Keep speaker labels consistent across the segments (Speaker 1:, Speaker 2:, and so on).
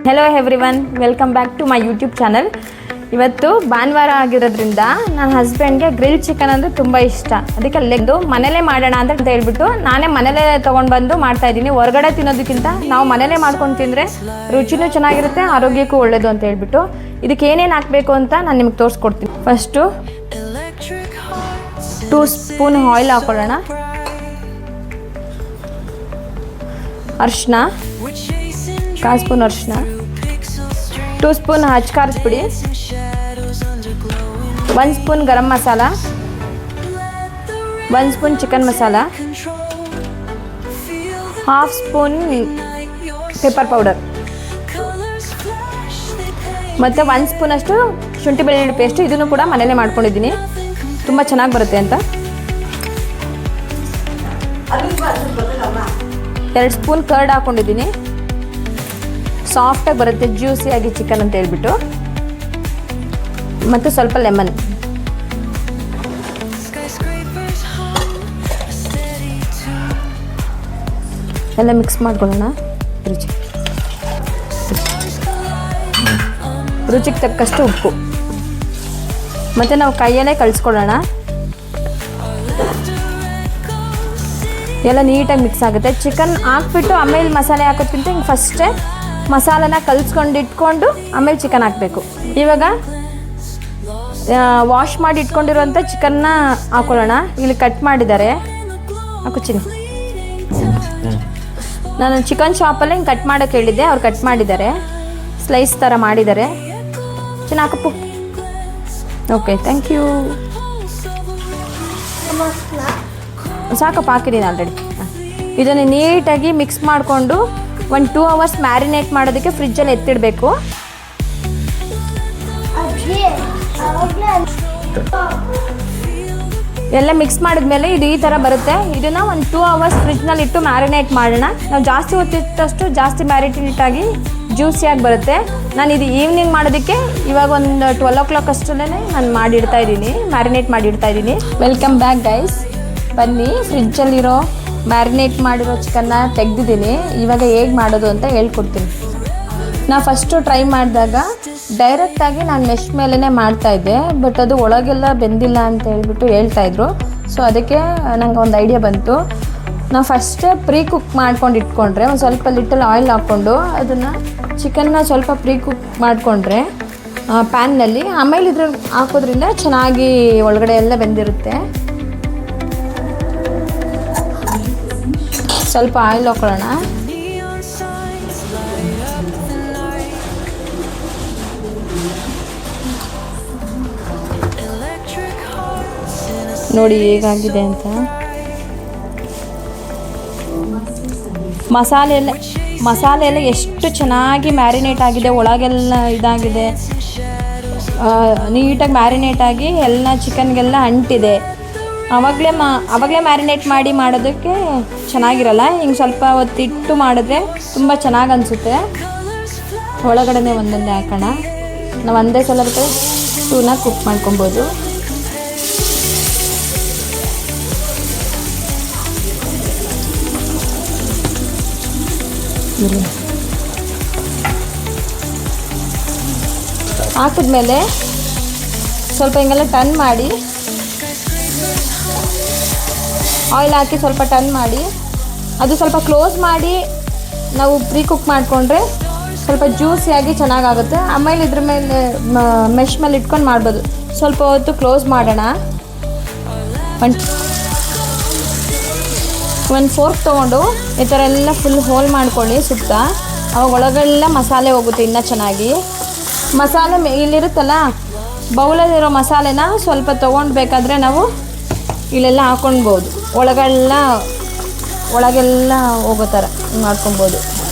Speaker 1: Hello everyone, welcome back to my YouTube channel. ಇವತ್ತು ಭಾನುವಾರ ಆಗಿರೋದ್ರಿಂದ ನನ್ನ ಹಸ್ಬೆಂಡ್ಗೆ ಗ್ರಿಲ್ ಚಿಕನ್ ಅಂದರೆ ತುಂಬ ಇಷ್ಟ. ಅದಕ್ಕೆ ಅಲ್ಲಿಂದು ಮನೇಲೇ ಮಾಡೋಣ ಅಂತ ಹೇಳ್ಬಿಟ್ಟು ನಾನೇ ಮನೇಲೇ ತೊಗೊಂಡು ಬಂದು ಮಾಡ್ತಾಯಿದ್ದೀನಿ. ಹೊರಗಡೆ ತಿನ್ನೋದಕ್ಕಿಂತ ನಾವು ಮನೇಲೇ ಮಾಡ್ಕೊಂಡು ತಿಂದರೆ ರುಚಿನೂ ಚೆನ್ನಾಗಿರುತ್ತೆ, ಆರೋಗ್ಯಕ್ಕೂ ಒಳ್ಳೆಯದು ಅಂತ ಹೇಳ್ಬಿಟ್ಟು ಇದಕ್ಕೆ ಏನೇನು ಹಾಕಬೇಕು ಅಂತ ನಾನು ನಿಮ್ಗೆ ತೋರಿಸ್ಕೊಡ್ತೀನಿ. ಫಸ್ಟು 2 ಸ್ಪೂನ್ ಆಯಿಲ್ ಹಾಕೊಳ್ಳೋಣ. ಅರಿಶಿನ, 1 ಸ್ಪೂನ್ ಅರಿಶಿನ, 2 ಸ್ಪೂನ್ ಖಾರದ ಪುಡಿ, 1 spoon garam masala, 1 spoon chicken masala, 1/2 spoon pepper powder ಮತ್ತು 1 ಸ್ಪೂನಷ್ಟು ಶುಂಠಿ ಬೆಳ್ಳುಳ್ಳಿ ಪೇಸ್ಟ್. ಇದನ್ನು ಕೂಡ ಮನೇಲೇ ಮಾಡ್ಕೊಂಡಿದ್ದೀನಿ, ತುಂಬ ಚೆನ್ನಾಗಿ ಬರುತ್ತೆ ಅಂತ. 2 ಸ್ಪೂನ್ ಕರ್ಡ್ ಹಾಕ್ಕೊಂಡಿದ್ದೀನಿ, ಸಾಫ್ಟಾಗಿ ಬರುತ್ತೆ, ಜ್ಯೂಸಿಯಾಗಿ ಚಿಕನ್ ಅಂತ ಹೇಳ್ಬಿಟ್ಟು. ಮತ್ತು ಸ್ವಲ್ಪ ಲೆಮನ್. ಎಲ್ಲ ಮಿಕ್ಸ್ ಮಾಡ್ಕೊಳ್ಳೋಣ. ರುಚಿಗೆ ತಕ್ಕಷ್ಟು ಉಪ್ಪು, ಮತ್ತು ನಾವು ಕೈಯಲ್ಲೇ ಕಲಿಸ್ಕೊಳ್ಳೋಣ. ಎಲ್ಲ ನೀಟಾಗಿ ಮಿಕ್ಸ್ ಆಗುತ್ತೆ. ಚಿಕನ್ ಹಾಕ್ಬಿಟ್ಟು ಆಮೇಲೆ ಮಸಾಲೆ ಹಾಕೋದ್ಕಿಂತ ಹಿಂಗೆ ಫಸ್ಟೇ ಮಸಾಲನ ಕಲಿಸ್ಕೊಂಡು ಇಟ್ಕೊಂಡು ಆಮೇಲೆ ಚಿಕನ್ ಹಾಕಬೇಕು. ಇವಾಗ ವಾಶ್ ಮಾಡಿ ಇಟ್ಕೊಂಡಿರೋಂಥ ಚಿಕನ್ನ ಹಾಕೊಳ್ಳೋಣ. ಇಲ್ಲಿ ಕಟ್ ಮಾಡಿದ್ದಾರೆ, ಹಾಕೋಚಿನಿ. ನಾನು ಚಿಕನ್ ಶಾಪಲ್ಲಿ ಹಿಂಗೆ ಕಟ್ ಮಾಡೋಕ್ಕೆ ಹೇಳಿದ್ದೆ, ಅವ್ರು ಕಟ್ ಮಾಡಿದ್ದಾರೆ, ಸ್ಲೈಸ್ ಥರ ಮಾಡಿದ್ದಾರೆ. ಚೆನ್ನಾಗಿ ಹಾಕಪ್ಪು. Okay, thank you. ಸಾಕಪ್ಪ, ಹಾಕಿದ್ದೀನಿ ಆಲ್ರೆಡಿ. ಇದನ್ನು ನೀಟಾಗಿ ಮಿಕ್ಸ್ ಮಾಡಿಕೊಂಡು 1-2 ಅವರ್ಸ್ ಮ್ಯಾರಿನೇಟ್ ಮಾಡೋದಕ್ಕೆ ಫ್ರಿಜ್ಜಲ್ಲಿ ಎತ್ತಿಡಬೇಕು. ಎಲ್ಲ ಮಿಕ್ಸ್ ಮಾಡಿದ್ಮೇಲೆ ಇದು ಈ ಥರ ಬರುತ್ತೆ. ಇದನ್ನು 1-2 ಅವರ್ಸ್ ಫ್ರಿಜ್ನಲ್ಲಿ ಇಟ್ಟು ಮ್ಯಾರಿನೇಟ್ ಮಾಡೋಣ. ನಾವು ಜಾಸ್ತಿ ಹೊತ್ತಿಟ್ಟಷ್ಟು ಜಾಸ್ತಿ ಮ್ಯಾರಿನೇಟ್ ಆಗಿ ಜ್ಯೂಸಿಯಾಗಿ ಬರುತ್ತೆ. ನಾನು ಇದು ಈವ್ನಿಂಗ್ ಮಾಡೋದಕ್ಕೆ ಇವಾಗ ಒಂದು 12 o'clock ಅಷ್ಟರಲ್ಲೇ ನಾನು ಮಾಡಿಡ್ತಾಯಿದ್ದೀನಿ, ಮ್ಯಾರಿನೇಟ್ ಮಾಡಿಡ್ತಾಯಿದ್ದೀನಿ. Welcome back guys. ಬನ್ನಿ, ಫ್ರಿಜ್ಜಲ್ಲಿರೋ ಮ್ಯಾರಿನೇಟ್ ಮಾಡಿರೋ ಚಿಕನ್ನ ತೆಗೆದಿದ್ದೀನಿ. ಇವಾಗ ಹೇಗೆ ಮಾಡೋದು ಅಂತ ಹೇಳ್ಕೊಡ್ತೀನಿ. ನಾ ಫಸ್ಟು ಟ್ರೈ ಮಾಡಿದಾಗ ಡೈರೆಕ್ಟಾಗಿ ನಾನು ಮೆಶ್ ಮೇಲೇ ಮಾಡ್ತಾಯಿದ್ದೆ, ಬಟ್ ಅದು ಒಳಗೆಲ್ಲ ಬೆಂದಿಲ್ಲ ಅಂತ ಹೇಳ್ಬಿಟ್ಟು ಹೇಳ್ತಾಯಿದ್ರು. ಸೊ ಅದಕ್ಕೆ ನಂಗೆ ಒಂದು ಐಡಿಯಾ ಬಂತು. ನಾವು ಫಸ್ಟೇ ಪ್ರೀ ಕುಕ್ ಮಾಡ್ಕೊಂಡು ಇಟ್ಕೊಂಡ್ರೆ, ಒಂದು ಸ್ವಲ್ಪ ಲಿಟಲ್ ಆಯಿಲ್ ಹಾಕ್ಕೊಂಡು ಅದನ್ನು ಚಿಕನ್ನ ಸ್ವಲ್ಪ ಪ್ರೀ ಕುಕ್ ಮಾಡಿಕೊಂಡ್ರೆ ಪ್ಯಾನ್ನಲ್ಲಿ, ಆಮೇಲೆ ಇದ್ರಲ್ಲಿ ಹಾಕೋದ್ರಿಂದ ಚೆನ್ನಾಗಿ ಒಳಗಡೆ ಎಲ್ಲ ಬೆಂದಿರುತ್ತೆ. ಸ್ವಲ್ಪ ಆಯಿಲ್ ಹಾಕೊಳ್ಳೋಣ. ನೋಡಿ ಹೇಗಾಗಿದೆ ಅಂತ. ಮಸಾಲೆ ಎಲ್ಲ ಎಷ್ಟು ಚೆನ್ನಾಗಿ ಮ್ಯಾರಿನೇಟ್ ಆಗಿದೆ, ಒಳಗೆಲ್ಲ ಇದಾಗಿದೆ, ನೀಟಾಗಿ ಮ್ಯಾರಿನೇಟ್ ಆಗಿ ಎಲ್ಲ ಚಿಕನ್ಗೆಲ್ಲ ಅಂಟಿದೆ. ಆವಾಗಲೇ ಮ್ಯಾರಿನೇಟ್ ಮಾಡಿ ಮಾಡೋದಕ್ಕೆ ಚೆನ್ನಾಗಿರಲ್ಲ. ಹಿಂಗೆ ಸ್ವಲ್ಪ ಹೊತ್ತಿಟ್ಟು ಮಾಡಿದ್ರೆ ತುಂಬ ಚೆನ್ನಾಗಿ ಅನಿಸುತ್ತೆ. ಒಳಗಡೆ ಒಂದೊಂದೇ ಹಾಕೋಣ. ನಾವು ಒಂದೇ ಸಲ ಬೇಕಾದ್ರೆ 2ನ ಕುಕ್ ಮಾಡ್ಕೊಬೋದು. ಹಾಕಿದ್ಮೇಲೆ ಸ್ವಲ್ಪ ಹಿಂಗೆಲ್ಲ ಟರ್ನ್ ಮಾಡಿ, ಆಯಿಲ್ ಹಾಕಿ ಸ್ವಲ್ಪ ಟರ್ನ್ ಮಾಡಿ, ಅದು ಸ್ವಲ್ಪ ಕ್ಲೋಸ್ ಮಾಡಿ ನಾವು ಪ್ರೀ ಕುಕ್ ಮಾಡಿಕೊಂಡ್ರೆ ಸ್ವಲ್ಪ ಜ್ಯೂಸಿಯಾಗಿ ಚೆನ್ನಾಗಾಗುತ್ತೆ. ಆಮೇಲೆ ಇದ್ರ ಮೇಲೆ ಮೆಶ್ ಮೇಲೆ ಇಟ್ಕೊಂಡು ಮಾಡ್ಬೋದು. ಸ್ವಲ್ಪ ಹೊತ್ತು ಕ್ಲೋಸ್ ಮಾಡೋಣ. ಒಂದು ಫೋರ್ಕ್ ತೊಗೊಂಡು ಈ ಥರ ಎಲ್ಲ ಫುಲ್ ಹೋಲ್ ಮಾಡ್ಕೊಳ್ಳಿ ಸುತ್ತ. ಅವಾಗ ಒಳಗೆಲ್ಲ ಮಸಾಲೆ ಹೋಗುತ್ತೆ ಇನ್ನೂ ಚೆನ್ನಾಗಿ. ಮಸಾಲೆ ಇಲ್ಲಿರುತ್ತಲ್ಲ, ಬೌಲಲ್ಲಿರೋ ಮಸಾಲೆನ ಸ್ವಲ್ಪ ತೊಗೊಂಡು ಬೇಕಾದರೆ ನಾವು ಇಲ್ಲೆಲ್ಲ ಹಾಕ್ಕೊಳ್ಬೋದು. ಒಳಗೆಲ್ಲ ಹೋಗೋ ಥರ ಮಾಡ್ಕೊಬೋದು.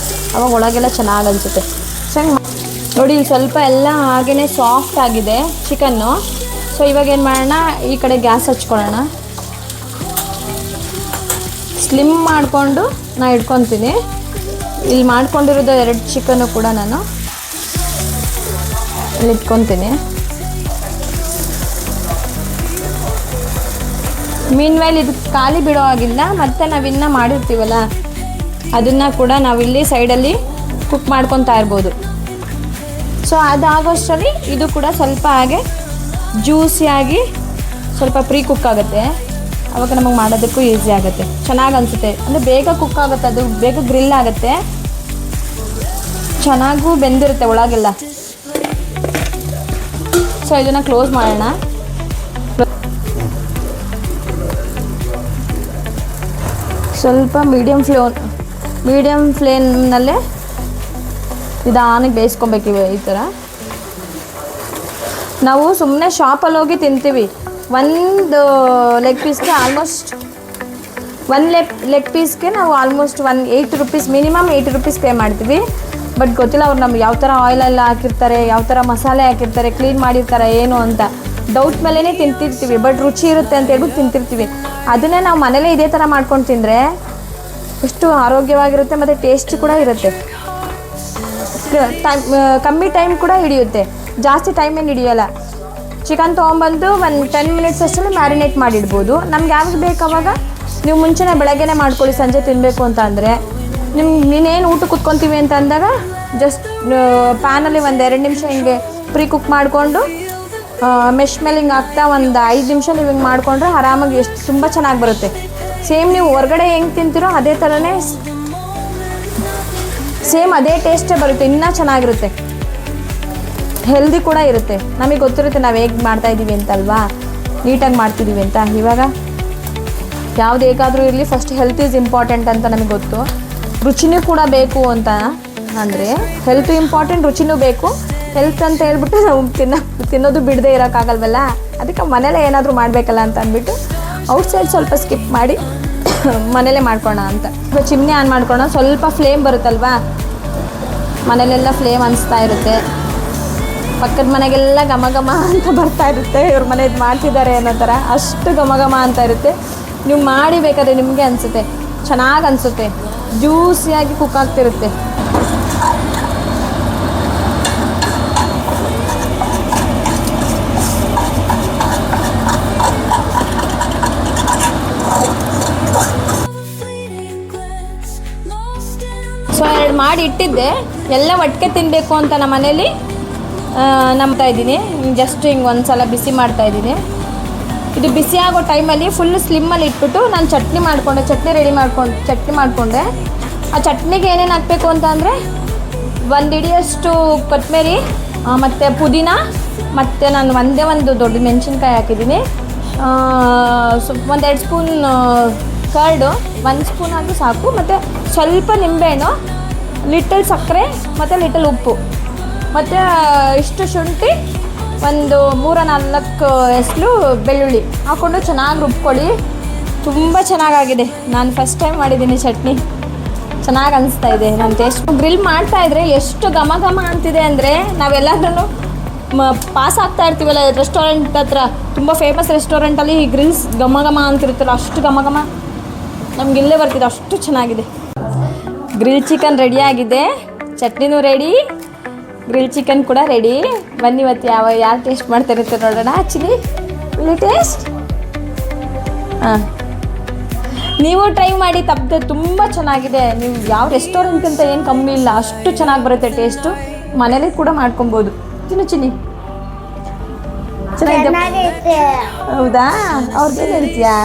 Speaker 1: ಅವಾಗ ಒಳಗೆಲ್ಲ ಚೆನ್ನಾಗಿ ಅನಿಸುತ್ತೆ. ನೋಡಿ, ಇಲ್ಲಿ ಸ್ವಲ್ಪ ಎಲ್ಲ ಹಾಗೇ ಸಾಫ್ಟ್ ಆಗಿದೆ ಚಿಕನ್ನು. ಸೊ ಇವಾಗ ಏನು ಮಾಡೋಣ, ಈ ಕಡೆ ಗ್ಯಾಸ್ ಹಚ್ಕೊಳ್ಳೋಣ. ಸ್ಲಿಮ್ ಮಾಡಿಕೊಂಡು ನಾನು ಇಟ್ಕೊತೀನಿ. ಇಲ್ಲಿ ಮಾಡ್ಕೊಂಡಿರೋದು 2 ಚಿಕನ್ನು ಕೂಡ ನಾನು ಇಲ್ಲಿ ಇಟ್ಕೊತೀನಿ. ಮೀನ್ಮೇಲೆ ಇದು ಖಾಲಿ ಬಿಡೋ ಆಗಿಲ್ಲ, ಮತ್ತು ನಾವಿನ್ನ ಮಾಡಿರ್ತೀವಲ್ಲ ಅದನ್ನು ಕೂಡ ನಾವಿಲ್ಲಿ ಸೈಡಲ್ಲಿ ಕುಕ್ ಮಾಡ್ಕೊತಾ ಇರ್ಬೋದು. ಸೊ ಅದಾಗೋಷ್ಟರಲ್ಲಿ ಇದು ಕೂಡ ಸ್ವಲ್ಪ ಹಾಗೆ ಜ್ಯೂಸಿಯಾಗಿ ಸ್ವಲ್ಪ ಪ್ರೀ ಕುಕ್ ಆಗುತ್ತೆ. ಅವಾಗ ನಮಗೆ ಮಾಡೋದಕ್ಕೂ ಈಸಿ ಆಗುತ್ತೆ, ಚೆನ್ನಾಗಿ ಅನಿಸುತ್ತೆ. ಅಂದರೆ ಬೇಗ ಕುಕ್ ಆಗುತ್ತೆ, ಅದು ಬೇಗ ಗ್ರಿಲ್ ಆಗುತ್ತೆ, ಚೆನ್ನಾಗೂ ಬೆಂದಿರುತ್ತೆ ಒಳಗೆಲ್ಲ. ಸೊ ಇದನ್ನು ಕ್ಲೋಸ್ ಮಾಡೋಣ. ಸ್ವಲ್ಪ ಮೀಡಿಯಮ್ ಫ್ಲೇಮ್ನಲ್ಲೇ ನಿಧಾನಕ್ಕೆ ಬೇಯಿಸ್ಕೊಬೇಕು ಈ ಥರ. ನಾವು ಸುಮ್ಮನೆ ಶಾಪಲ್ಲಿ ಹೋಗಿ ತಿಂತೀವಿ, ಒಂದು ಲೆಗ್ ಪೀಸ್ಗೆ ಆಲ್ಮೋಸ್ಟ್ ಲೆಗ್ ಪೀಸ್ಗೆ ನಾವು almost 8 rupees minimum 8 rupees pay ಮಾಡ್ತೀವಿ. ಬಟ್ ಗೊತ್ತಿಲ್ಲ ಅವ್ರು ನಮ್ಗೆ ಯಾವ ಥರ ಆಯಿಲೆಲ್ಲ ಹಾಕಿರ್ತಾರೆ, ಯಾವ ಥರ ಮಸಾಲೆ ಹಾಕಿರ್ತಾರೆ, ಕ್ಲೀನ್ ಮಾಡಿರ್ತಾರೆ ಏನು ಅಂತ ಡೌಟ್ ಮೇಲೇ ತಿಂತಿರ್ತೀವಿ. ಬಟ್ ರುಚಿ ಇರುತ್ತೆ ಅಂತ ಹೇಳ್ಬಿಟ್ಟು ತಿಂತಿರ್ತೀವಿ. ಅದನ್ನೇ ನಾವು ಮನೇಲೇ ಇದೇ ಥರ ಮಾಡ್ಕೊಂಡು ತಿಂದರೆ ಎಷ್ಟು ಆರೋಗ್ಯವಾಗಿರುತ್ತೆ ಮತ್ತು ಟೇಸ್ಟ್ ಕೂಡ ಇರುತ್ತೆ. ಕಮ್ಮಿ ಟೈಮ್ ಕೂಡ ಹಿಡಿಯುತ್ತೆ, ಜಾಸ್ತಿ ಟೈಮ್ ಏನು ಹಿಡಿಯೋಲ್ಲ. ಚಿಕನ್ ತೊಗೊಂಬಂದು ಒಂದು 10 ಮಿನಿಟ್ಸ್ ಅಷ್ಟರಲ್ಲಿ ಮ್ಯಾರಿನೇಟ್ ಮಾಡಿಡ್ಬೋದು. ನಮ್ಗೆ ಯಾವಾಗ ಬೇಕು ಅವಾಗ ನೀವು ಮುಂಚೆನೇ ಬೆಳಗ್ಗೆನೇ ಮಾಡ್ಕೊಳ್ಳಿ, ಸಂಜೆ ತಿನ್ನಬೇಕು ಅಂತ ಅಂದರೆ. ನೀನೇನು ಊಟ ಕುತ್ಕೊತೀವಿ ಅಂತ ಅಂದಾಗ ಜಸ್ಟ್ ಪ್ಯಾನಲ್ಲಿ ಒಂದು 2 ನಿಮಿಷ ಹಿಂಗೆ ಪ್ರೀ ಕುಕ್ ಮಾಡಿಕೊಂಡು ಮೆಶ್ ಮೇಲೆ ಹಿಂಗೆ ಹಾಕ್ತಾ ಒಂದು 5 ನಿಮಿಷ ನೀವು ಹಿಂಗೆ ಮಾಡಿಕೊಂಡ್ರೆ ಆರಾಮಾಗಿ ಎಷ್ಟು ತುಂಬ ಚೆನ್ನಾಗಿ ಬರುತ್ತೆ. ಸೇಮ್ ನೀವು ಹೊರಗಡೆ ಹೆಂಗೆ ತಿಂತೀರೋ ಅದೇ ಥರನೇ ಸೇಮ್ ಅದೇ ಟೇಸ್ಟೇ ಬರುತ್ತೆ, ಇನ್ನೂ ಚೆನ್ನಾಗಿರುತ್ತೆ, ಹೆಲ್ದಿ ಕೂಡ ಇರುತ್ತೆ. ನಮಗೆ ಗೊತ್ತಿರುತ್ತೆ ನಾವು ಹೇಗೆ ಮಾಡ್ತಾಯಿದ್ದೀವಿ ಅಂತಲ್ವಾ, ನೀಟಾಗಿ ಮಾಡ್ತಿದ್ದೀವಿ ಅಂತ. ಇವಾಗ ಯಾವುದು ಹೇಗಾದರೂ ಇರಲಿ ಫಸ್ಟ್ ಹೆಲ್ತ್ ಈಸ್ ಇಂಪಾರ್ಟೆಂಟ್ ಅಂತ ನಮಗೆ ಗೊತ್ತು. ರುಚಿನೂ ಕೂಡ ಬೇಕು ಅಂತ ಅಂದರೆ ಹೆಲ್ತು ಇಂಪಾರ್ಟೆಂಟ್, ರುಚಿನೂ ಬೇಕು. ಹೆಲ್ತ್ ಅಂತ ಹೇಳ್ಬಿಟ್ಟು ನಾವು ತಿನ್ನೋದು ಬಿಡದೆ ಇರೋಕ್ಕಾಗಲ್ವಲ್ಲ, ಅದಕ್ಕೆ ಮನೇಲೇ ಏನಾದರೂ ಮಾಡಬೇಕಲ್ಲ ಅಂತ ಅಂದ್ಬಿಟ್ಟು ಔಟ್ಸೈಡ್ ಸ್ವಲ್ಪ ಸ್ಕಿಪ್ ಮಾಡಿ ಮನೇಲೇ ಮಾಡ್ಕೋಣ ಅಂತ. ಇವಾಗ ಚಿಮ್ನಿ ಆನ್ ಮಾಡ್ಕೊಳ್ಳೋಣ. ಸ್ವಲ್ಪ ಫ್ಲೇಮ್ ಬರುತ್ತಲ್ವಾ, ಮನೇಲೆಲ್ಲ ಫ್ಲೇಮ್ ಅನಿಸ್ತಾ ಇರುತ್ತೆ, ಪಕ್ಕದ ಮನೆಗೆಲ್ಲ ಘಮ ಘಮ ಅಂತ ಬರ್ತಾ ಇರುತ್ತೆ, ಇವ್ರ ಮನೆ ಇದು ಮಾಡ್ತಿದ್ದಾರೆ ಅನ್ನೋ ಥರ ಅಷ್ಟು ಘಮ ಘಮ ಅಂತ ಇರುತ್ತೆ. ನೀವು ಮಾಡಿ ಬೇಕಾದ್ರೆ ನಿಮಗೆ ಅನಿಸುತ್ತೆ, ಚೆನ್ನಾಗಿ ಅನಿಸುತ್ತೆ, ಜ್ಯೂಸಿಯಾಗಿ ಕುಕ್ ಆಗ್ತಿರುತ್ತೆ. ಸೊ 2 ಮಾಡಿ ಇಟ್ಟಿದ್ದೆ, ಎಲ್ಲ ಒಟ್ಟಿಗೆ ತಿನ್ನಬೇಕು ಅಂತ ನಮ್ಮ ಮನೇಲಿ ನಂಬ್ತಾ ಇದ್ದೀನಿ. ಜಸ್ಟ್ ಹಿಂಗೆ ಒಂದು ಸಲ ಬಿಸಿ ಮಾಡ್ತಾಯಿದ್ದೀನಿ. ಇದು ಬಿಸಿ ಆಗೋ ಟೈಮಲ್ಲಿ ಫುಲ್ ಸ್ಲಿಮ್ಮಲ್ಲಿ ಇಟ್ಬಿಟ್ಟು ನಾನು ಚಟ್ನಿ ಮಾಡಿಕೊಂಡೆ. ಆ ಚಟ್ನಿಗೆ ಏನೇನು ಹಾಕಬೇಕು ಅಂತ ಅಂದರೆ 1 ಹಿಡಿಯಷ್ಟು ಕೊತ್ತಂಬರಿ ಮತ್ತು ಪುದೀನ, ಮತ್ತು ನಾನು ಒಂದು ದೊಡ್ಡ ಮೆಣಸಿನ್ಕಾಯಿ ಹಾಕಿದ್ದೀನಿ, ಒಂದು 2 ಸ್ಪೂನ್ ಕರ್ಡು, 1 ಸ್ಪೂನ್ ಆದರೂ ಸಾಕು, ಮತ್ತು ಸ್ವಲ್ಪ ನಿಂಬೆಹಣ್ಣು, ಲಿಟಲ್ ಸಕ್ಕರೆ ಮತ್ತು ಲಿಟಲ್ ಉಪ್ಪು, ಮತ್ತು ಇಷ್ಟು ಶುಂಠಿ, ಒಂದು 3-4 ಎಸಳು ಬೆಳ್ಳುಳ್ಳಿ ಹಾಕ್ಕೊಂಡು ಚೆನ್ನಾಗಿ ರುಬ್ಕೊಳ್ಳಿ. ತುಂಬ ಚೆನ್ನಾಗಾಗಿದೆ. ನಾನು ಫಸ್ಟ್ ಟೈಮ್ ಮಾಡಿದ್ದೀನಿ ಚಟ್ನಿ, ಚೆನ್ನಾಗಿ ಅನಿಸ್ತಾ ಇದೆ. ನಾನು ಟೇಸ್ಟ್ ಗ್ರಿಲ್ ಮಾಡ್ತಾಯಿದ್ರೆ ಎಷ್ಟು ಘಮ ಘಮ ಅಂತಿದೆ ಅಂದರೆ, ನಾವೆಲ್ಲರೂ ಪಾಸ್ ಆಗ್ತಾ ಇರ್ತೀವಲ್ಲ ರೆಸ್ಟೋರೆಂಟ್ ಹತ್ರ, ತುಂಬ ಫೇಮಸ್ ರೆಸ್ಟೋರೆಂಟಲ್ಲಿ ಈ ಗ್ರಿಲ್ಸ್ ಘಮ ಘಮ ಅಂತಿರ್ತಾರೆ, ಅಷ್ಟು ಘಮ ಘಮ ನಮ್ಗೆ ಇಲ್ಲೇ ಬರ್ತಿದೆ, ಅಷ್ಟು ಚೆನ್ನಾಗಿದೆ. ಗ್ರಿಲ್ ಚಿಕನ್ ರೆಡಿಯಾಗಿದೆ, ಚಟ್ನಿನೂ ರೆಡಿ, ಗ್ರಿಲ್ ಚಿಕನ್ ಕೂಡ ರೆಡಿ. ಬನ್ನಿ ಇವತ್ತು ಯಾರು ಟೇಸ್ಟ್ ಮಾಡ್ತಾರಿರ್ತಾರೆ ನೋಡೋಣ. ಆ್ಯಕ್ಚುಲಿ ಇಲ್ಲಿ ಟೇಸ್ಟ್ ನೀವು ಟ್ರೈ ಮಾಡಿ, ತಪ್ಪದೆ ತುಂಬ ಚೆನ್ನಾಗಿದೆ. ನೀವು ಯಾವ ರೆಸ್ಟೋರೆಂಟ್ಗಿಂತ ಏನು ಕಮ್ಮಿ ಇಲ್ಲ, ಅಷ್ಟು ಚೆನ್ನಾಗಿ ಬರುತ್ತೆ ಟೇಸ್ಟು. ಮನೇಲಿ ಕೂಡ ಮಾಡ್ಕೊಬೋದು. ಚಿನ್ನಿ ಚೆನ್ನಾಗಿದೆ. ಹೌದಾ? ಅವ್ರಿಗೇನು ಹೇಳ್ತೀಯಾ?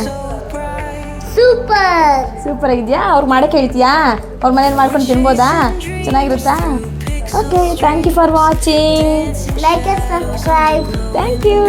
Speaker 1: ಸೂಪರ್ ಆಗಿದೆಯಾ? ಅವ್ರು ಮಾಡೋಕ್ಕೆ ಹೇಳ್ತೀಯಾ? ಅವ್ರ ಮನೇಲಿ ಮಾಡ್ಕೊಂಡು ತಿನ್ಬೋದಾ? ಚೆನ್ನಾಗಿರುತ್ತಾ? Okay, thank you for watching.
Speaker 2: Like and subscribe.
Speaker 1: Thank you.